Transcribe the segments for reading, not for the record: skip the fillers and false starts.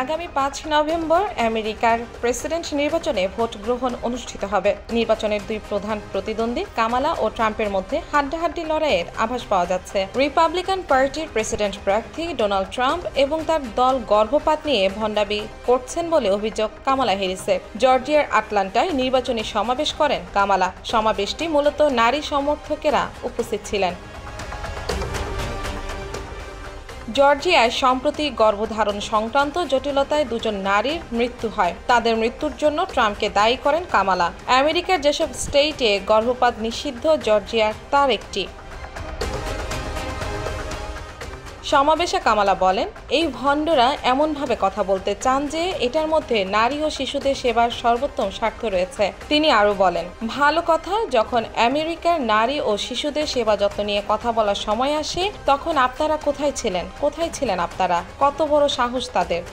আগামী ৫ নভেম্বর আমেরিকার প্রেসিডেন্ট নির্বাচনে ভোট গ্রহণ অনুষ্ঠিত হবে। নির্বাচনের দুই প্রধান প্রতিদ্বন্দ্বী কামালা ও ট্রাম্পের মধ্যে হাড্ডাহাড্ডি লড়াইয়ের আভাস পাওয়া যাচ্ছে। রিপাবলিকান পার্টির প্রেসিডেন্ট প্রার্থী ডোনাল্ড ট্রাম্প এবং তার দল গর্ভপাত নিয়ে ভণ্ডামি করছেন বলে অভিযোগ কামালা হ্যারিসের। জর্জিয়ার আটলান্টায় নির্বাচনী সমাবেশ করেন কামালা। সমাবেশটি মূলত নারী সমর্থকেরা উপস্থিত ছিলেন। জর্জিয়ায় সম্প্রতি গর্ভধারণ সংক্রান্ত জটিলতায় দুজন নারীর মৃত্যু হয়। তাদের মৃত্যুর জন্য ট্রাম্পকে দায়ী করেন কামালা। আমেরিকার যেসব স্টেটে গর্ভপাত নিষিদ্ধ, জর্জিয়ার তার একটি। সমাবেশে কামালা বলেন, এই ভণ্ডরা এমনভাবে কথা বলতে চান যে এটার মধ্যে নারী ও শিশুদের সেবার সর্বোত্তম স্বার্থ রয়েছে। তিনি আরও বলেন, ভালো কথা, যখন আমেরিকার নারী ও শিশুদের সেবা যত্ন নিয়ে কথা বলার সময় আসে তখন আপনারা কোথায় ছিলেন আপনারা? কত বড় সাহস তাদের!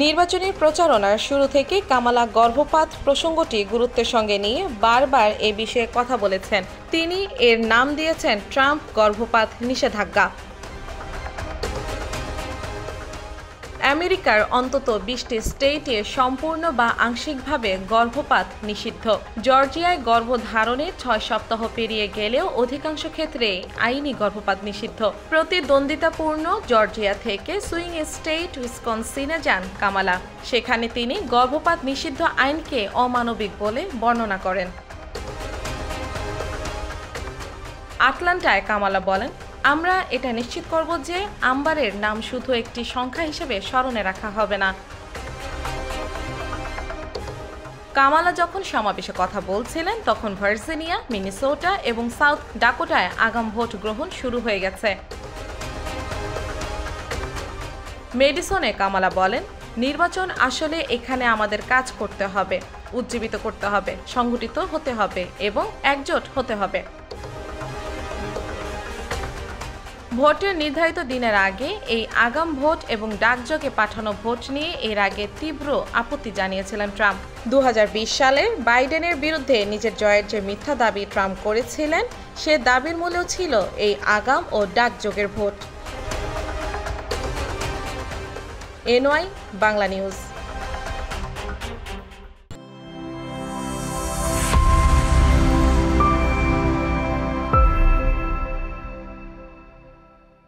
নির্বাচনী প্রচারণার শুরু থেকেই কামালা গর্ভপাত প্রসঙ্গটি গুরুত্বের সঙ্গে নিয়ে বারবার এ বিষয়ে কথা বলেছেন। তিনি এর নাম দিয়েছেন ট্রাম্প গর্ভপাত নিষেধাজ্ঞা। আমেরিকার অন্তত ২০টি স্টেটে সম্পূর্ণ বা আংশিকভাবে গর্ভপাত নিষিদ্ধ। জর্জিয়ায় গর্ভধারণের ৬ সপ্তাহ পেরিয়ে গেলেও অধিকাংশ ক্ষেত্রে আইনি গর্ভপাত নিষিদ্ধ। প্রতিদ্বন্দ্বিতাপূর্ণ জর্জিয়া থেকে সুইং স্টেট উইসকনসিনে যান কামালা। সেখানে তিনি গর্ভপাত নিষিদ্ধ আইনকে অমানবিক বলে বর্ণনা করেন। আটলান্টায় কামালা বলেন, আমরা এটা নিশ্চিত করব যে আম্বারের নাম শুধু একটি সংখ্যা হিসেবে স্মরণে রাখা হবে না। কামালা যখন সমাবেশে কথা বলছিলেন তখন ভার্জিনিয়া, মিনেসোটা এবং সাউথ ডাকোটায় আগাম ভোট গ্রহণ শুরু হয়ে গেছে। মেডিসনে কামালা বলেন, নির্বাচন আসলে এখানে আমাদের কাজ করতে হবে, উজ্জীবিত করতে হবে, সংগঠিত হতে হবে এবং একজোট হতে হবে। ভোটের নির্ধারিত দিনের আগে এই আগাম ভোট এবং ডাকযোগে পাঠানো ভোট নিয়ে এর আগে তীব্র আপত্তি জানিয়েছিলেন ট্রাম্প। ২০২০ সালের বাইডেনের বিরুদ্ধে নিজের জয়ের যে মিথ্যা দাবি ট্রাম্প করেছিলেন, সে দাবির মূলেও ছিল এই আগাম ও ডাকযোগের ভোট। NY Bangla news.